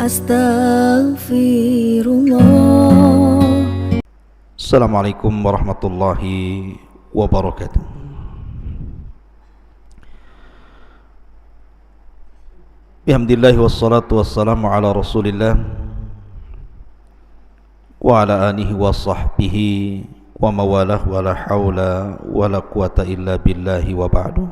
Astaghfirullah. Assalamualaikum warahmatullahi wabarakatuh. Bihamdillah wassalatu wassalamu ala rasulillah wa ala alihi wa sahbihi wa mawalah wa la hawla wa la quwata illa billahi wa ba'du.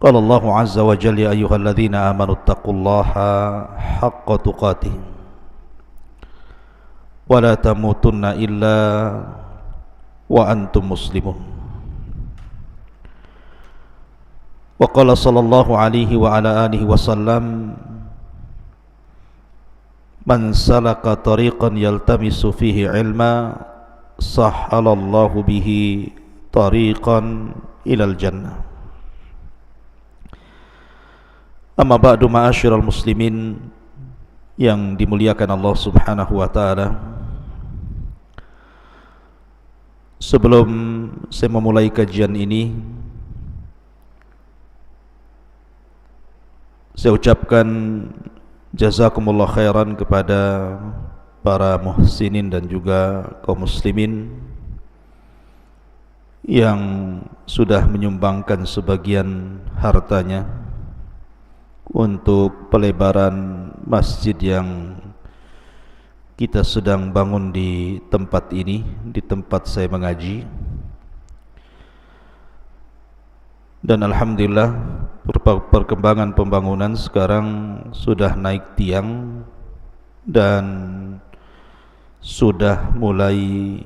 Qala Allahu azza wa jalla ya ayyuhalladzina amanu taqullaha haqqa tuqatih wa la tamutunna illa wa antum muslimun. Wa qala sallallahu alaihi wa ala alihi wa sallam, man salaka tariqan yaltamisu fihi ilma sahhalallahu bihi tariqan ilal jannah. Amma ba'du, ma'asyiral muslimin yang dimuliakan Allah Subhanahu wa taala. Sebelum saya memulai kajian ini, saya ucapkan jazakumullah khairan kepada para muhsinin dan juga kaum muslimin yang sudah menyumbangkan sebagian hartanya untuk pelebaran masjid yang kita sedang bangun di tempat ini, di tempat saya mengaji. Dan alhamdulillah perkembangan pembangunan sekarang sudah naik tiang dan sudah mulai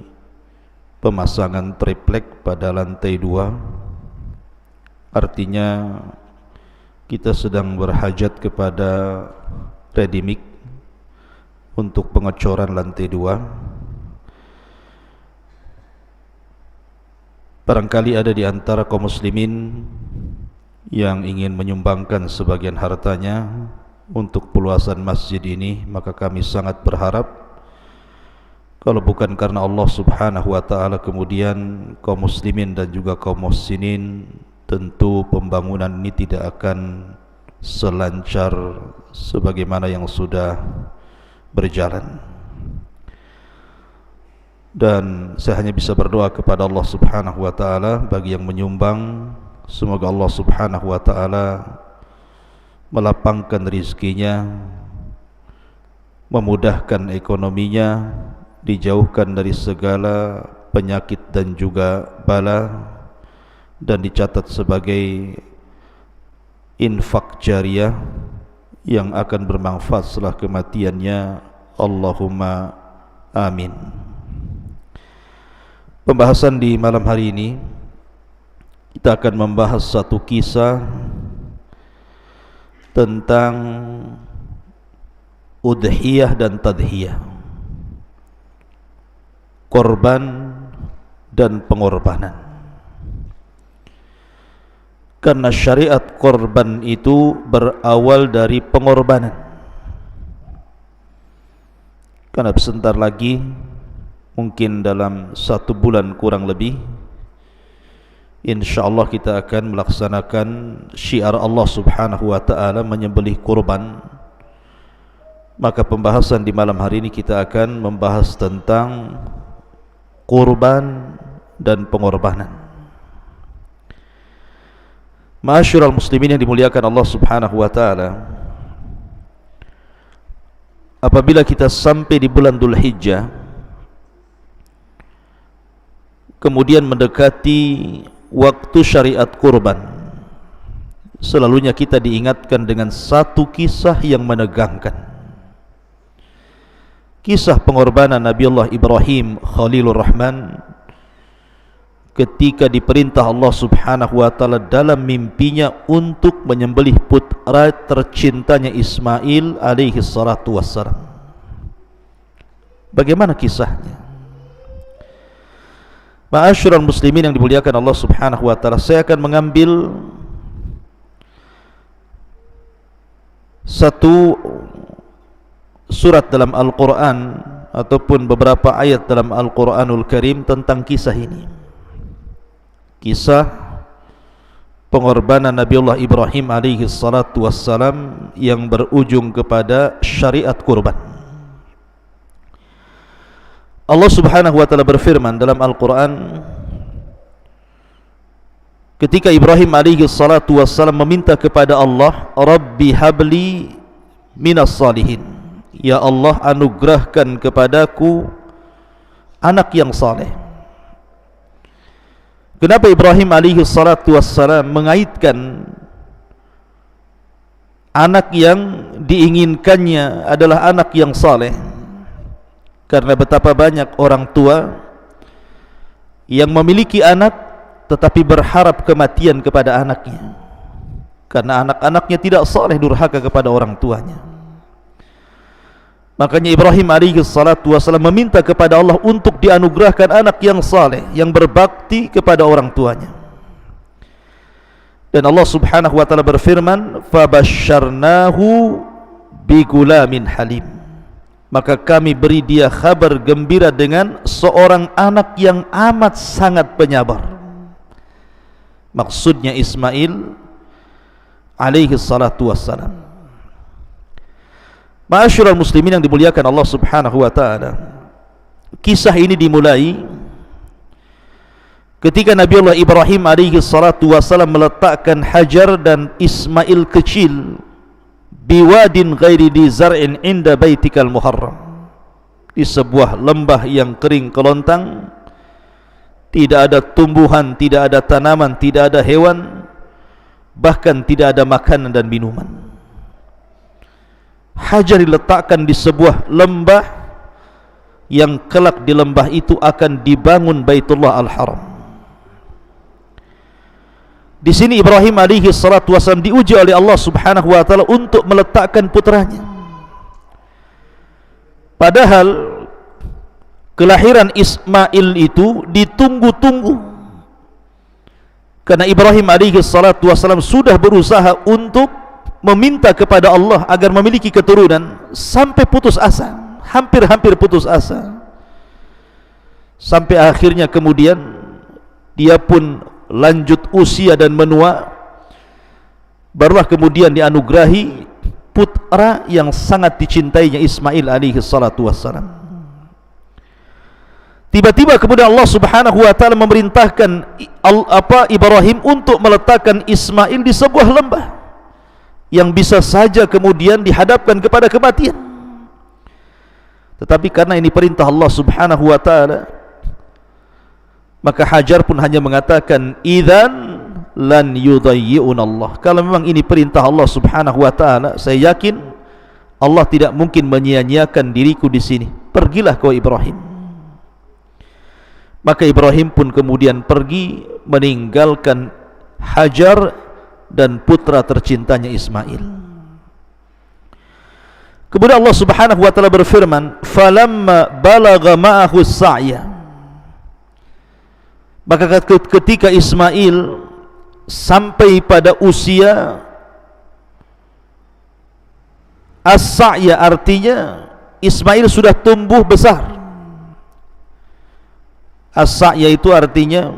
pemasangan triplek pada lantai 2. Artinya kita sedang berhajat kepada ready mix untuk pengecoran lantai 2. Barangkali ada di antara kaum muslimin yang ingin menyumbangkan sebagian hartanya untuk perluasan masjid ini, maka kami sangat berharap, kalau bukan karena Allah Subhanahu wa taala, kemudian kaum muslimin dan juga kaum muhsinin, tentu pembangunan ini tidak akan selancar sebagaimana yang sudah berjalan. Dan saya hanya bisa berdoa kepada Allah Subhanahu wa taala bagi yang menyumbang, semoga Allah Subhanahu wa taala melapangkan rizkinya, memudahkan ekonominya, dijauhkan dari segala penyakit dan juga bala, dan dicatat sebagai infak jariah yang akan bermanfaat setelah kematiannya. Allahumma amin. Pembahasan di malam hari ini, kita akan membahas satu kisah tentang udhiyah dan tadhiyah, korban dan pengorbanan. Karena syariat korban itu berawal dari pengorbanan. Karena sebentar lagi, mungkin dalam 1 bulan kurang lebih, insyaallah kita akan melaksanakan syiar Allah Subhanahu wa taala, menyembelih kurban. Maka pembahasan di malam hari ini kita akan membahas tentang kurban dan pengorbanan. Ma'asyiral muslimin yang dimuliakan Allah Subhanahu wa taala, apabila kita sampai di bulan Dzulhijjah, kemudian mendekati waktu syariat kurban, selalunya kita diingatkan dengan satu kisah yang menegangkan. Kisah pengorbanan Nabiullah Ibrahim Khalilur Rahman ketika diperintah Allah Subhanahu wa taala dalam mimpinya untuk menyembelih putra tercintanya Ismail alaihi salatu wassalam. Bagaimana kisahnya? Ma'asyiral muslimin yang dimuliakan Allah Subhanahu wa taala, saya akan mengambil satu surat dalam Al-Qur'an ataupun beberapa ayat dalam Al-Qur'anul Karim tentang kisah ini. Kisah pengorbanan Nabiullah Ibrahim alaihi salatu wassalam yang berujung kepada syariat kurban. Allah Subhanahu wa taala berfirman dalam Al-Qur'an ketika Ibrahim alaihi salatu wassalam meminta kepada Allah, Rabbi habli minas salihin, ya Allah anugerahkan kepadaku anak yang saleh. Kenapa Ibrahim alaihi salatu wassalam mengaitkan anak yang diinginkannya adalah anak yang saleh? Karena betapa banyak orang tua yang memiliki anak tetapi berharap kematian kepada anaknya, karena anak-anaknya tidak saleh, durhaka kepada orang tuanya. Makanya Ibrahim alaihi salatu wasallam meminta kepada Allah untuk dianugerahkan anak yang saleh, yang berbakti kepada orang tuanya. Dan Allah Subhanahu wa taala berfirman, "Fabasyarnahu bigulamin halim." Maka kami beri dia kabar gembira dengan seorang anak yang amat sangat penyabar. Maksudnya Ismail alaihi salatu wassalam. Ma'asyiral muslimin yang dimuliakan Allah Subhanahu wa taala, kisah ini dimulai ketika Nabiullah Ibrahim alaihi salatu wassalam meletakkan Hajar dan Ismail kecil biwadin ghairi di zar'in inda baitikal muharram, di sebuah lembah yang kering kelontang, tidak ada tumbuhan, tidak ada tanaman, tidak ada hewan, bahkan tidak ada makanan dan minuman. Hajar diletakkan di sebuah lembah yang kelak di lembah itu akan dibangun Baitullah Al-Haram. Di sini Ibrahim alaihi salatu wasallam diuji oleh Allah Subhanahu wa taala untuk meletakkan putranya. Padahal kelahiran Ismail itu ditunggu-tunggu, karena Ibrahim alaihi salatu wasallam sudah berusaha untuk meminta kepada Allah agar memiliki keturunan sampai putus asa, hampir-hampir putus asa, sampai akhirnya kemudian dia pun lanjut usia dan menua, barulah kemudian dianugerahi putra yang sangat dicintainya Ismail alaihi salatu wassalam. Tiba-tiba kemudian Allah Subhanahu wa taala memerintahkan Ibrahim untuk meletakkan Ismail di sebuah lembah yang bisa saja kemudian dihadapkan kepada kematian. Tetapi karena ini perintah Allah Subhanahu wa taala, maka Hajar pun hanya mengatakan, idzan lan yudayyi'un Allah. Kalau memang ini perintah Allah Subhanahu wa taala, saya yakin Allah tidak mungkin menyia-nyiakan diriku di sini. Pergilah kau Ibrahim. Maka Ibrahim pun kemudian pergi meninggalkan Hajar dan putra tercintanya Ismail. Kemudian Allah Subhanahu wa taala berfirman, falamma balagha ma'ahu as-sa'ya, maka ketika Ismail sampai pada usia as-sa'ya, artinya Ismail sudah tumbuh besar. As-sa'ya itu artinya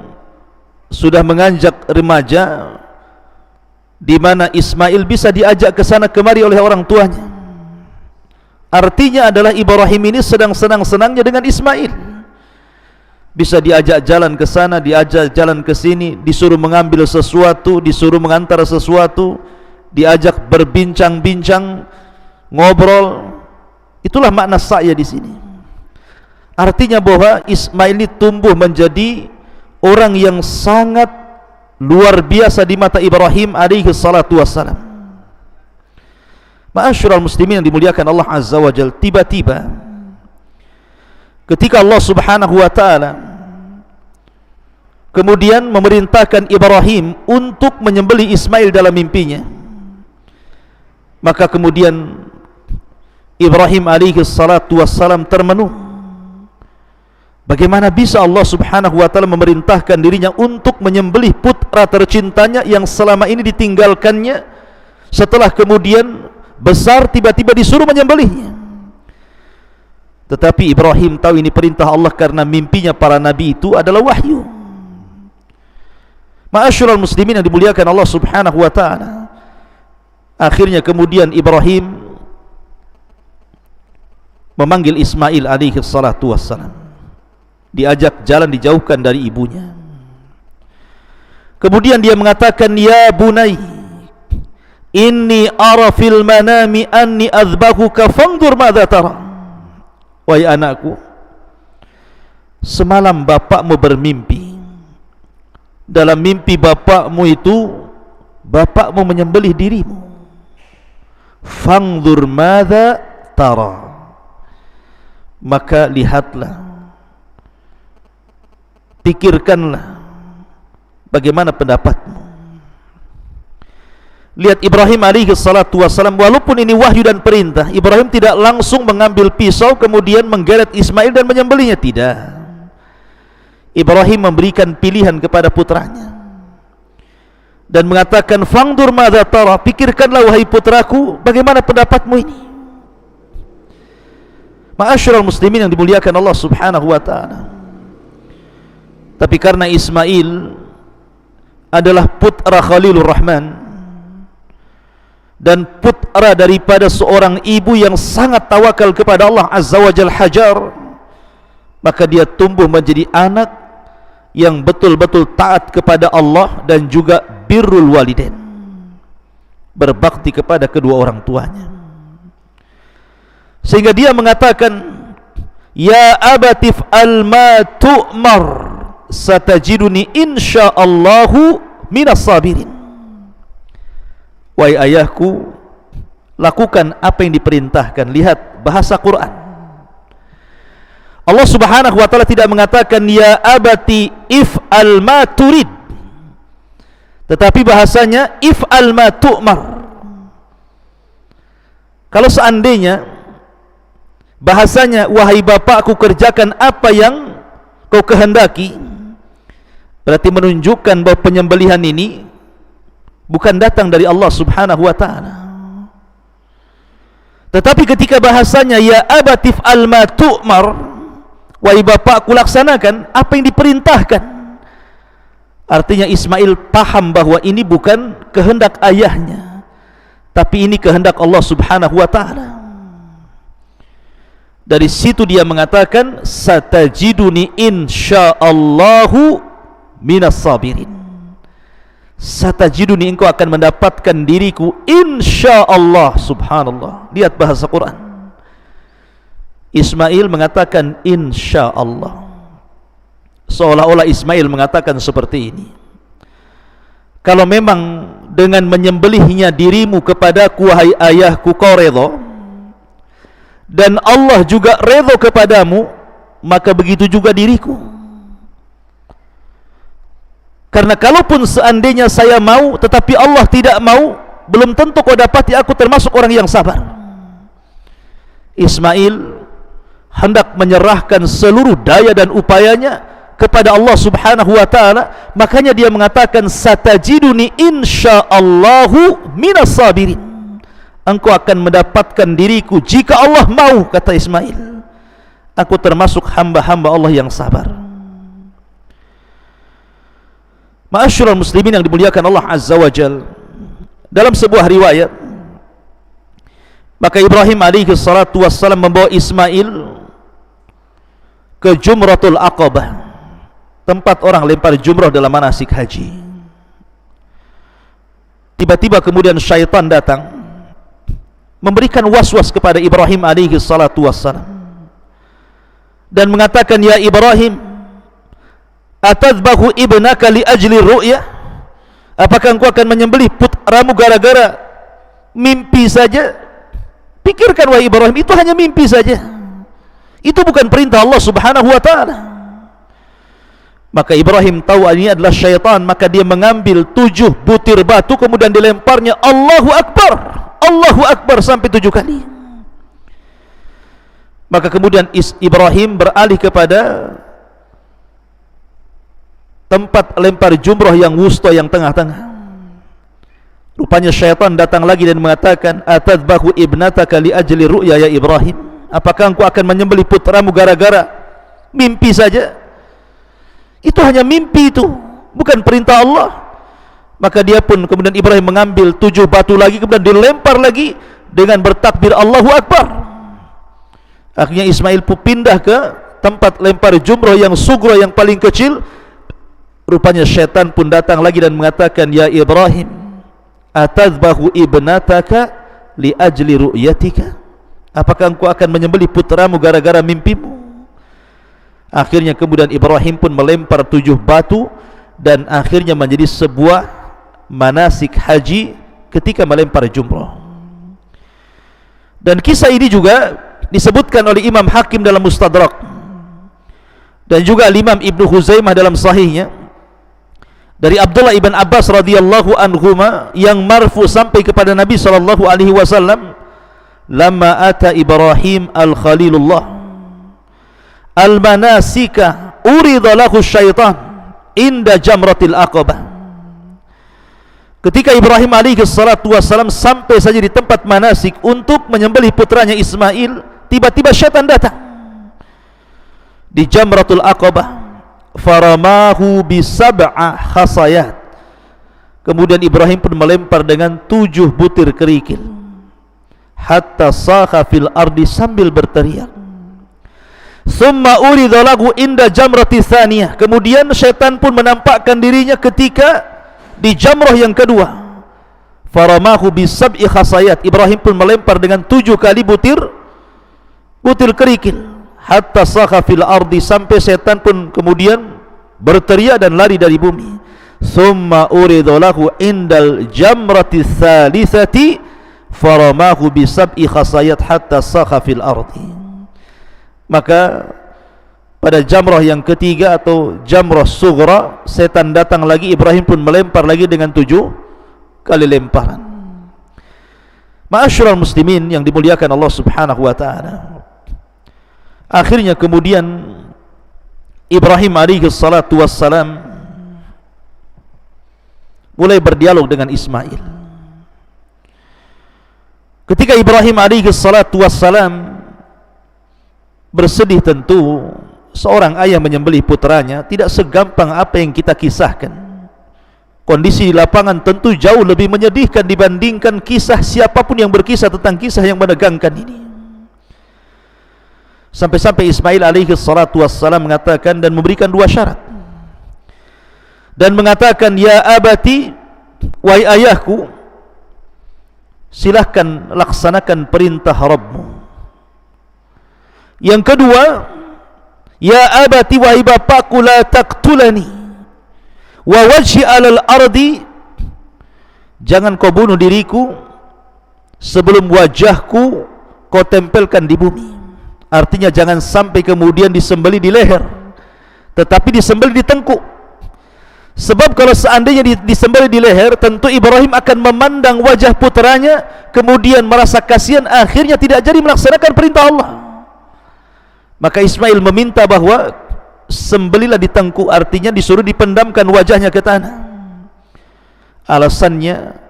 sudah menganjak remaja, di mana Ismail bisa diajak ke sana kemari oleh orang tuanya. Artinya adalah Ibrahim ini sedang senang-senangnya dengan Ismail. Bisa diajak jalan ke sana, diajak jalan ke sini, disuruh mengambil sesuatu, disuruh mengantar sesuatu, diajak berbincang-bincang, ngobrol. Itulah makna sa'ya di sini. Artinya bahwa Ismail ini tumbuh menjadi orang yang sangat luar biasa di mata Ibrahim alaihi salatu wassalam. Ma'asyiral muslimin yang dimuliakan Allah Azza wa Jalla, tiba-tiba ketika Allah Subhanahu wa taala kemudian memerintahkan Ibrahim untuk menyembelih Ismail dalam mimpinya, maka kemudian Ibrahim alaihi salatu wassalam termenung. Bagaimana bisa Allah Subhanahu wa taala memerintahkan dirinya untuk menyembelih putra tercintanya yang selama ini ditinggalkannya, setelah kemudian besar tiba-tiba disuruh menyembelihnya. Tetapi Ibrahim tahu ini perintah Allah, karena mimpinya para nabi itu adalah wahyu. Ma'asyiral muslimin yang dimuliakan Allah Subhanahu wa taala, akhirnya kemudian Ibrahim memanggil Ismail alaihi salatu wassalam, diajak jalan, dijauhkan dari ibunya. Kemudian dia mengatakan, ya bunai, inni ara fil manami anni azbahuka fanzur madza tara. Wahai anakku, semalam bapakmu bermimpi. Dalam mimpi bapakmu itu, bapakmu menyembelih dirimu. Fanzur madza tara, maka lihatlah, pikirkanlah bagaimana pendapatmu. Lihat Ibrahim alaihi salatu wassalam, walaupun ini wahyu dan perintah, Ibrahim tidak langsung mengambil pisau kemudian menggeret Ismail dan menyembelihnya, tidak. Ibrahim memberikan pilihan kepada putranya dan mengatakan, fangdur madza tara, pikirkanlah wahai putraku, bagaimana pendapatmu ini. Ma'asyiral muslimin yang dimuliakan Allah Subhanahu wa taala, tapi karena Ismail adalah putra Khalilur Rahman dan putra daripada seorang ibu yang sangat tawakal kepada Allah Azza wa Jal Hajar, maka dia tumbuh menjadi anak yang betul-betul taat kepada Allah dan juga birrul walidain, berbakti kepada kedua orang tuanya. Sehingga dia mengatakan, ya abatif al ma tu'mar satajiduni insyaallahu minas sabirin. Wahai ayahku, lakukan apa yang diperintahkan. Lihat bahasa Quran. Allah Subhanahu wa taala tidak mengatakan ya abati if'al ma turid, tetapi bahasanya if'al ma tu'mar. Kalau seandainya bahasanya wahai bapakku, kerjakan apa yang kau kehendaki, berarti menunjukkan bahwa penyembelihan ini bukan datang dari Allah Subhanahu wa taala. Tetapi ketika bahasanya ya abatif al ma tu'mar, wahai bapakku, laksanakan apa yang diperintahkan, artinya Ismail paham bahwa ini bukan kehendak ayahnya, tapi ini kehendak Allah Subhanahu wa taala. Dari situ dia mengatakan, satajiduni insyaallahu minas sabirin. Satajiduni, engkau akan mendapatkan diriku insyaallah. Subhanallah, lihat bahasa Quran. Ismail mengatakan insyaallah, seolah-olah Ismail mengatakan seperti ini, kalau memang dengan menyembelihnya dirimu kepadaku wahai ayahku kau redha, dan Allah juga redha kepadamu, maka begitu juga diriku. Karena kalaupun seandainya saya mau tetapi Allah tidak mau, belum tentu kau dapati aku termasuk orang yang sabar. Ismail hendak menyerahkan seluruh daya dan upayanya kepada Allah Subhanahu wa taala, makanya dia mengatakan satajiduni insyaallahu minas sabirin. Engkau akan mendapatkan diriku jika Allah mau, kata Ismail, aku termasuk hamba-hamba Allah yang sabar. Ma'asyiral muslimin yang dimuliakan Allah Azza wa Jal, dalam sebuah riwayat, maka Ibrahim alaihi salatu wassalam membawa Ismail ke Jumratul Aqabah, tempat orang lempar jumrah dalam manasik haji. Tiba-tiba kemudian syaitan datang memberikan was-was kepada Ibrahim alaihi salatu wassalam dan mengatakan, ya Ibrahim, atadbahu ibnaka li ajli ru'ya, apakah engkau akan menyembelih putramu gara-gara mimpi saja? Pikirkan wahai Ibrahim, itu hanya mimpi saja, itu bukan perintah Allah Subhanahu wa taala. Maka Ibrahim tahu ini adalah syaitan, maka dia mengambil 7 butir batu kemudian dilemparnya, Allahu Akbar, Allahu Akbar, sampai 7 kali. Maka kemudian Ibrahim beralih kepada tempat lempar jumrah yang wusta, yang tengah-tengah. Rupanya syaitan datang lagi dan mengatakan, atadbahu ibnataka li ajli ru'ya ya Ibrahim, apakah engkau akan menyembelih putramu gara-gara mimpi saja? Itu hanya mimpi, itu bukan perintah Allah. Maka dia pun kemudian Ibrahim mengambil 7 batu lagi, kemudian dilempar lagi dengan bertakbir Allahu Akbar. Akhirnya Ismail pun pindah ke tempat lempar jumrah yang sugra, yang paling kecil. Rupanya syaitan pun datang lagi dan mengatakan, ya Ibrahim, atadhbahu ibnataka li ajli ru'yatika? Apakah engkau akan menyembelih putramu gara-gara mimpimu? Akhirnya kemudian Ibrahim pun melempar 7 batu, dan akhirnya menjadi sebuah manasik haji ketika melempar jumrah. Dan kisah ini juga disebutkan oleh Imam Hakim dalam Mustadrak, dan juga Imam Ibnu Huzaimah dalam sahihnya, dari Abdullah ibn Abbas radhiyallahu anhuma, yang marfu sampai kepada Nabi sallallahu alaihi wasallam, lamma ata Ibrahim al-Khalilullah al-manasika urida lahu syaitan inda jamratil aqabah. Ketika Ibrahim alaihi salatu wasallam sampai saja di tempat manasik untuk menyembelih putranya Ismail, tiba-tiba syaitan datang di jamratul aqabah, faramahu bisab'a khasayat. Kemudian Ibrahim pun melempar dengan 7 butir kerikil, hatta sakha fil ardi, sambil berteriak. Thumma urida lahu inda jamrati tsaniyah. Kemudian syaitan pun menampakkan dirinya ketika di jamrah yang kedua, faramahu bisab'i khasayat. Ibrahim pun melempar dengan 7 kali butir kerikil, hatta sakha fil ardi, sampai syaitan pun kemudian berteriak dan lari dari bumi. Thumma urida lahu indal jamrati tsalitsati faramahu bisab'i khasayat hatta sakha fil ardi. Maka pada jamrah yang ketiga atau jamrah sughra, setan datang lagi, Ibrahim pun melempar lagi dengan 7 kali lemparan. Ma'asyiral muslimin yang dimuliakan Allah Subhanahu wa taala, akhirnya kemudian Ibrahim alaihi salatu wassalam mulai berdialog dengan Ismail. Ketika Ibrahim alaihi salatu wassalam bersedih, tentu seorang ayah menyembelih putranya tidak segampang apa yang kita kisahkan. Kondisi di lapangan tentu jauh lebih menyedihkan dibandingkan kisah siapapun yang berkisah tentang kisah yang menegangkan ini. Sampai-sampai Ismail alaihi salatu wassalam mengatakan dan memberikan 2 syarat, dan mengatakan, ya abati, wahai ayahku, silahkan laksanakan perintah Rabbmu. Yang kedua, ya abati, wahai bapakku, la taqtulani wa wajhi alal ardi, jangan kau bunuh diriku sebelum wajahku kau tempelkan di bumi. Artinya jangan sampai kemudian disembelih di leher, tetapi disembelih di tengkuk. Sebab kalau seandainya disembelih di leher, tentu Ibrahim akan memandang wajah putranya, kemudian merasa kasihan, akhirnya tidak jadi melaksanakan perintah Allah. Maka Ismail meminta bahwa sembelihlah di tengkuk, artinya disuruh dipendamkan wajahnya ke tanah. Alasannya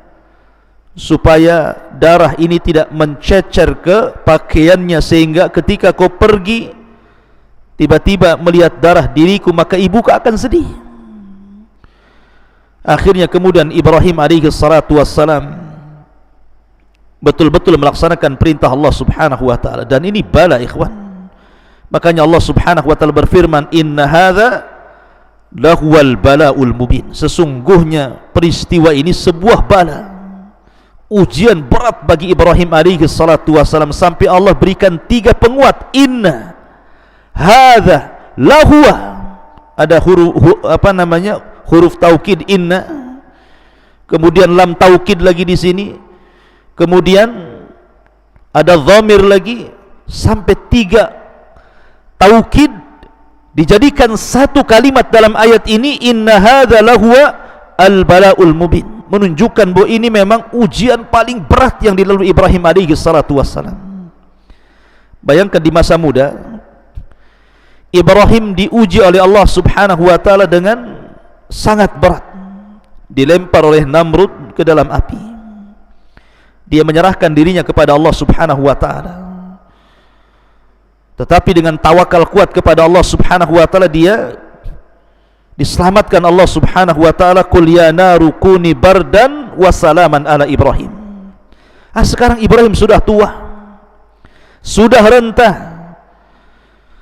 supaya darah ini tidak mencecer ke pakaiannya, sehingga ketika kau pergi tiba-tiba melihat darah diriku, maka ibuku akan sedih. Akhirnya kemudian Ibrahim alaihi salatu wassalam betul-betul melaksanakan perintah Allah Subhanahu wa taala, dan ini bala, ikhwan. Makanya Allah Subhanahu wa taala berfirman, inna hadza lahuwal bala'ul mubin. Sesungguhnya peristiwa ini sebuah bala, ujian berat bagi Ibrahim alaihi salatu wassalam, sampai Allah berikan 3 penguat. Inna hadza lahuwa, ada huruf taukid inna, kemudian lam taukid lagi di sini, kemudian ada dhamir lagi, sampai 3 taukid dijadikan satu kalimat dalam ayat ini. Inna hadza lahuwa al-bala'ul mubin, menunjukkan bahwa ini memang ujian paling berat yang dilalui Ibrahim alaihi salatu wassalam. Bayangkan di masa muda Ibrahim diuji oleh Allah Subhanahu wa taala dengan sangat berat, dilempar oleh Namrud ke dalam api. Dia menyerahkan dirinya kepada Allah Subhanahu wa taala, tetapi dengan tawakal kuat kepada Allah Subhanahu wa taala dia diselamatkan Allah Subhanahu wa taala, qul ya naru kuni bardan wa salaman ala Ibrahim. Sekarang Ibrahim sudah tua, sudah renta,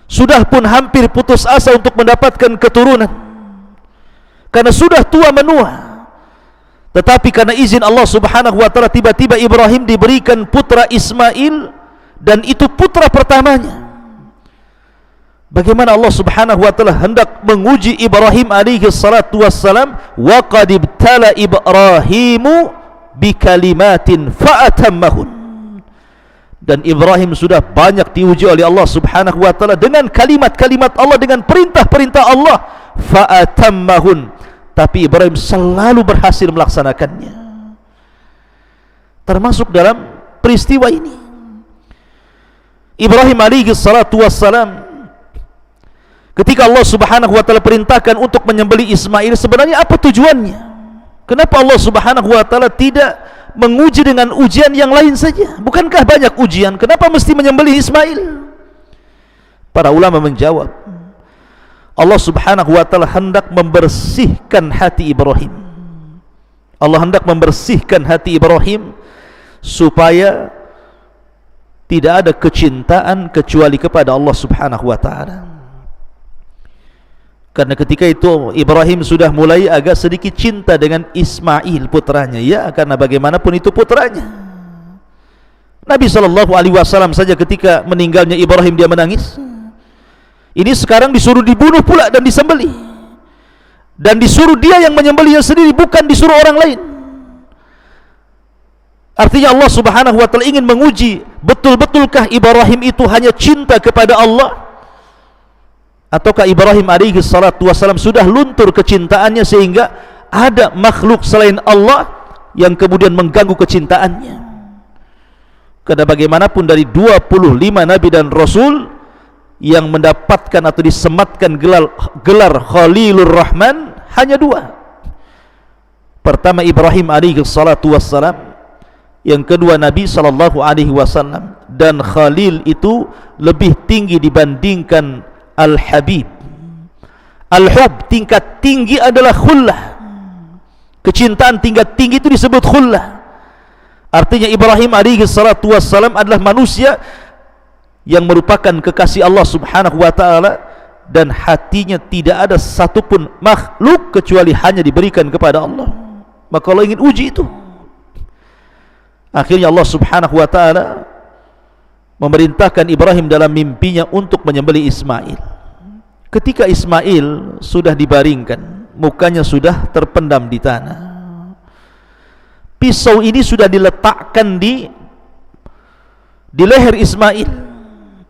sudah pun hampir putus asa untuk mendapatkan keturunan karena sudah tua menua. Tetapi karena izin Allah Subhanahu wa taala, tiba-tiba Ibrahim diberikan putra Ismail, dan itu putra pertamanya. Bagaimana Allah Subhanahu wa taala hendak menguji Ibrahim alaihi salatu wassalam, wa qad ibtala Ibrahimu bikalimatin fa'atammahun. Dan Ibrahim sudah banyak diuji oleh Allah Subhanahu wa taala dengan kalimat-kalimat Allah, dengan perintah-perintah Allah, fa'atammahun. Tapi Ibrahim selalu berhasil melaksanakannya. Termasuk dalam peristiwa ini, Ibrahim alaihi salatu wassalam, ketika Allah Subhanahu wa taala perintahkan untuk menyembelih Ismail, sebenarnya apa tujuannya? Kenapa Allah Subhanahu wa taala tidak menguji dengan ujian yang lain saja? Bukankah banyak ujian? Kenapa mesti menyembelih Ismail? Para ulama menjawab, Allah Subhanahu wa taala hendak membersihkan hati Ibrahim. Allah hendak membersihkan hati Ibrahim supaya tidak ada kecintaan kecuali kepada Allah Subhanahu wa taala. Karena ketika itu Ibrahim sudah mulai agak sedikit cinta dengan Ismail putranya, ya, karena bagaimanapun itu putranya. Nabi SAW saja ketika meninggalnya Ibrahim dia menangis. Ini sekarang disuruh dibunuh pula dan disembelih, dan disuruh dia yang menyembelihnya sendiri, bukan disuruh orang lain. Artinya Allah Subhanahu wa taala ingin menguji, betul-betulkah Ibrahim itu hanya cinta kepada Allah, ataukah Ibrahim alaihi salatu wassalam sudah luntur kecintaannya sehingga ada makhluk selain Allah yang kemudian mengganggu kecintaannya. Karena bagaimanapun dari 25 nabi dan rasul yang mendapatkan atau disematkan gelar Khalilur Rahman hanya 2. Pertama Ibrahim alaihi salatu wassalam, yang kedua Nabi sallallahu alaihi wasallam. Dan Khalil itu lebih tinggi dibandingkan Al-Habib. Al-Hub tingkat tinggi adalah khullah. Kecintaan tingkat tinggi itu disebut khullah. Artinya Ibrahim alaihi salatu wassalam adalah manusia yang merupakan kekasih Allah Subhanahu wa taala, dan hatinya tidak ada satupun makhluk kecuali hanya diberikan kepada Allah. Maka Allah ingin uji itu. Akhirnya Allah Subhanahu wa taala memerintahkan Ibrahim dalam mimpinya untuk menyembelih Ismail. Ketika Ismail sudah dibaringkan, mukanya sudah terpendam di tanah, pisau ini sudah diletakkan di leher Ismail,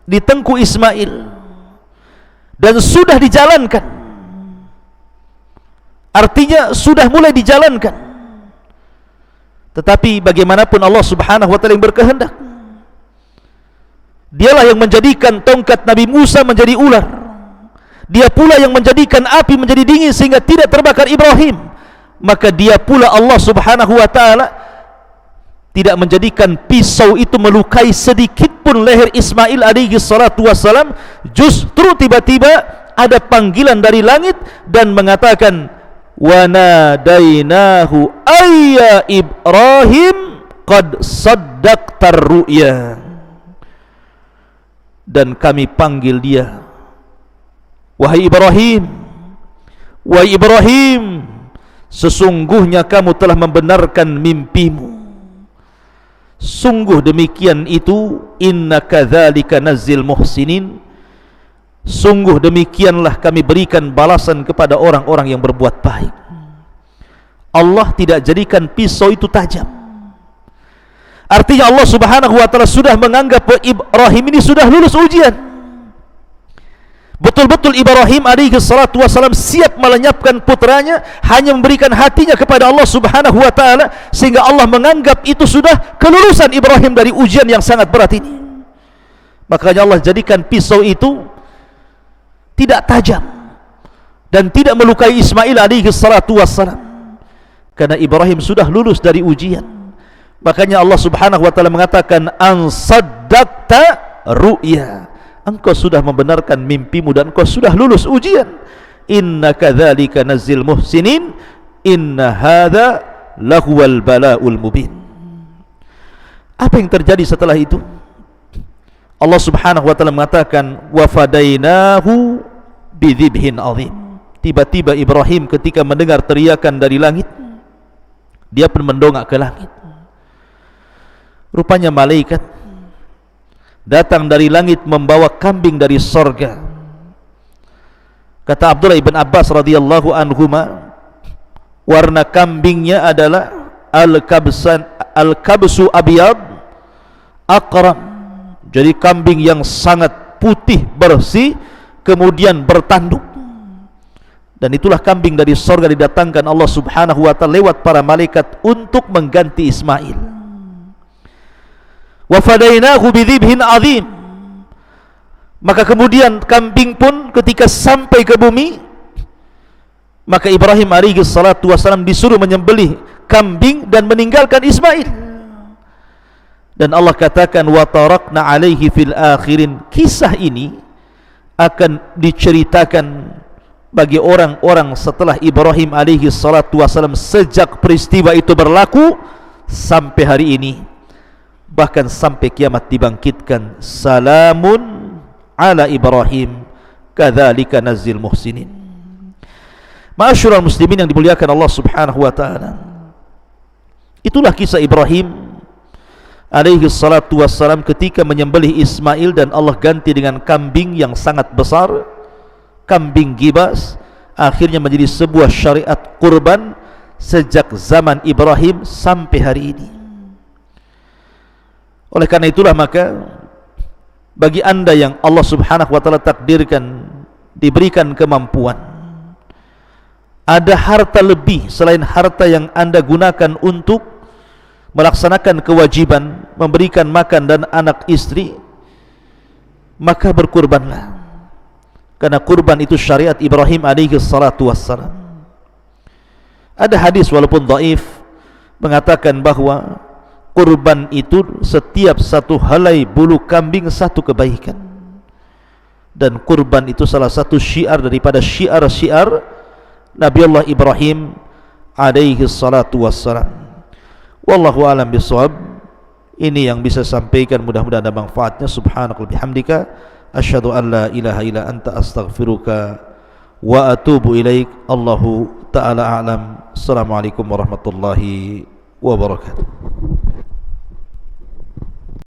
di tengkuk Ismail, dan sudah dijalankan. Artinya sudah mulai dijalankan. Tetapi bagaimanapun Allah Subhanahu wa taala yang berkehendak. Dialah yang menjadikan tongkat Nabi Musa menjadi ular. Dia pula yang menjadikan api menjadi dingin sehingga tidak terbakar Ibrahim. Maka dia pula Allah Subhanahu wa taala tidak menjadikan pisau itu melukai sedikit pun leher Ismail alaihi salatu wassalam. Justru tiba-tiba ada panggilan dari langit dan mengatakan, wa nadainahu ayya Ibrahim qad saddaqtar ru'ya. Dan kami panggil dia, wahai Ibrahim, wahai Ibrahim, sesungguhnya kamu telah membenarkan mimpimu. Sungguh demikian itu, inna kadzalika nazzil muhsinin, sungguh demikianlah kami berikan balasan kepada orang-orang yang berbuat baik. Allah tidak jadikan pisau itu tajam. Artinya Allah Subhanahu wa taala sudah menganggap Ibrahim ini sudah lulus ujian. Betul-betul Ibrahim alaihi salatu wassalam siap melenyapkan putranya, hanya memberikan hatinya kepada Allah Subhanahu wa taala, sehingga Allah menganggap itu sudah kelulusan Ibrahim dari ujian yang sangat berat ini. Makanya Allah jadikan pisau itu tidak tajam dan tidak melukai Ismail alaihi salatu wassalam, karena Ibrahim sudah lulus dari ujian. Makanya Allah Subhanahu wa taala mengatakan, an saddaqta ru'ya, engkau sudah membenarkan mimpimu dan engkau sudah lulus ujian. inna kadzalika nazil muhsinin inna hadza lahuwal bala'ul mubin. Apa yang terjadi setelah itu? Allah Subhanahu wa taala mengatakan wa fadainahu bidzibhin azim. Tiba-tiba Ibrahim ketika mendengar teriakan dari langit, dia pun mendongak ke langit. Rupanya malaikat datang dari langit membawa kambing dari sorga. Kata Abdullah ibn Abbas radhiyallahu anhuma, warna kambingnya adalah al-kabsu abyad aqram. Jadi kambing yang sangat putih bersih kemudian bertanduk. Dan itulah kambing dari sorga didatangkan Allah Subhanahu wa ta'ala lewat para malaikat untuk mengganti Ismail. Wa fadainahu bidzibhin azim. Maka kemudian kambing pun ketika sampai ke bumi, maka Ibrahim alaihi salatu wasallam disuruh menyembelih kambing dan meninggalkan Ismail. Dan Allah katakan wa tarakna alaihi fil akhirin. Kisah ini akan diceritakan bagi orang-orang setelah Ibrahim alaihi salatu wasallam sejak peristiwa itu berlaku sampai hari ini, bahkan sampai kiamat dibangkitkan. Salamun ala Ibrahim kadzalika nazil muhsinin. Ma'asyiral muslimin yang dimuliakan Allah Subhanahu wa taala, itulah kisah Ibrahim alaihi salatu wassalam ketika menyembelih Ismail dan Allah ganti dengan kambing yang sangat besar, kambing gibas. Akhirnya menjadi sebuah syariat kurban sejak zaman Ibrahim sampai hari ini. Oleh karena itulah maka bagi anda yang Allah Subhanahu wa taala takdirkan diberikan kemampuan, ada harta lebih selain harta yang anda gunakan untuk melaksanakan kewajiban memberikan makan dan anak istri, maka berkurbanlah, karena kurban itu syariat Ibrahim alaihi salatu wassalam. Ada hadis walaupun dhaif mengatakan bahwa kurban itu setiap satu helai bulu kambing satu kebaikan, dan kurban itu salah satu syiar daripada syiar-syiar Nabi Allah Ibrahim alaihi salatu wassalam. Wallahu alam bisawab. Ini yang bisa sampaikan, mudah-mudahan ada manfaatnya. Subhanakallahumma bihamdika asyhadu an la ilaha illa anta astaghfiruka wa atubu ilaik. Allahu ta'ala a'lam. Assalamualaikum warahmatullahi wabarakatuh.